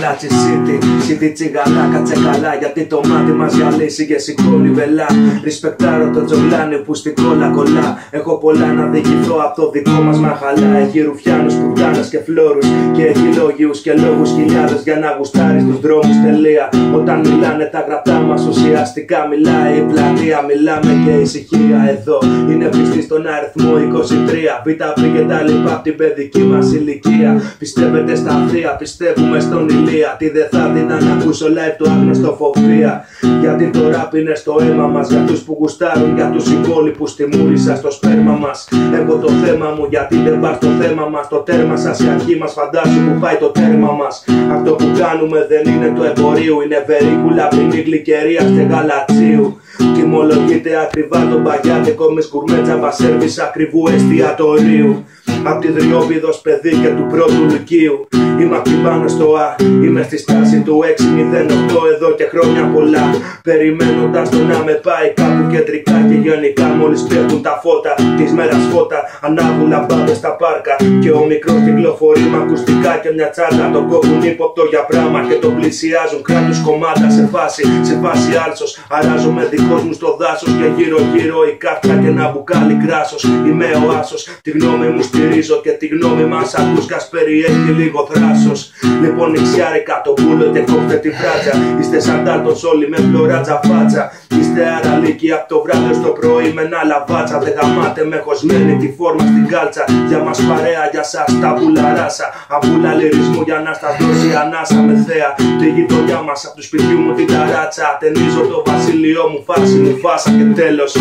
Παλάτσι City τσιγαλά, κάτσε καλά. Γιατί το μάτι μας γυαλίσει και σηκώνει βελά. Ρισπεκτάρω το τζογλάνι που στην κόλλα κολλά. Έχω πολλά να διηγηθώ από το δικό μας μαχαλά. Έχει ρουφιάνους, πουτάνες και φλόρους. Και έχει λόγιους και λόγους χιλιάδες για να γουστάρεις τους δρόμους τελεία. Όταν μιλάνε τα γραπτά μας ουσιαστικά μιλάει η πλατεία. Μιλάμε και ησυχία εδώ. Είναι πιστή στον αριθμό 23. Β' πήγε τα λοιπά απ' την παιδική μας ηλικία. Πιστεύετε στα θεία, πιστεύουμε στον Ηλία. Τι δεν θα δει να ακούσω live το άγνωστο φοβία. Γιατί το ράπ είναι στο αίμα μας. Για τους που γουστάρουν, για τους υπόλοιπους τιμούρισα στο σπέρμα μας. Έχω το θέμα μου, γιατί δεν πας στο θέμα μας. Το τέρμα σας, η αρχή μας, φαντάσου που πάει το τέρμα μας. Αυτό που κάνουμε δεν είναι το εμπορίου. Είναι βερίκουλα, ποινή γλυκερίας και γαλατσίου. Τιμολογείται ακριβά το μπαγιάτικο με σκουρμέτσα μπασέρβις ακριβού εστιατορίου. Απ' τη Δριόπηδος παιδί και του πρώτου λυκείου. Είμαι απ' την πάνω στο Α, είμαι στη στάση του 608 εδώ και χρόνια πολλά. Περιμένοντας το να με πάει κάπου κεντρικά και γενικά. Μόλις πέφτουν τα φώτα της μέρας φώτα, ανάβουν λαμπάδες στα πάρκα. Και ο μικρός κυκλοφορεί με ακουστικά και μια τσάντα. Τον κόβουν ύποπτο για πράμα και τον πλησιάζουν. Κράτους κομμάτα σε φάση άλσος. Αράζομαι δικός μου στο δάσος και γύρω γύρω η κάρτα και ένα μπουκάλι κράσος. Είμαι ο άσος, τη γνώμη μου στηρίζω και τη γνώμη μας ακούς κας περιέχει λίγο θράσος. Λοιπόν νηξιάρικα το πουλο και κόφτε τη βράτσα. Είστε σαντάρτος όλοι με φλωράτσα φάτσα. Είστε αραλίκοι απ' το βράδυ στο πρωί με ένα λαβάτσα. Δεν γαμάτε με χωσμένη τη φόρμα στην κάλτσα. Για μας παρέα, για σας τα πουλαράσα. Αμπούλα λυρισμού για να στα δώσει ανάσα με θέα. Τη γειτονιά μας απ' του σπιτιού μου την ταράτσα. Ταινίζω το βασίλειό μου, φάση μου φάσα και τέλος.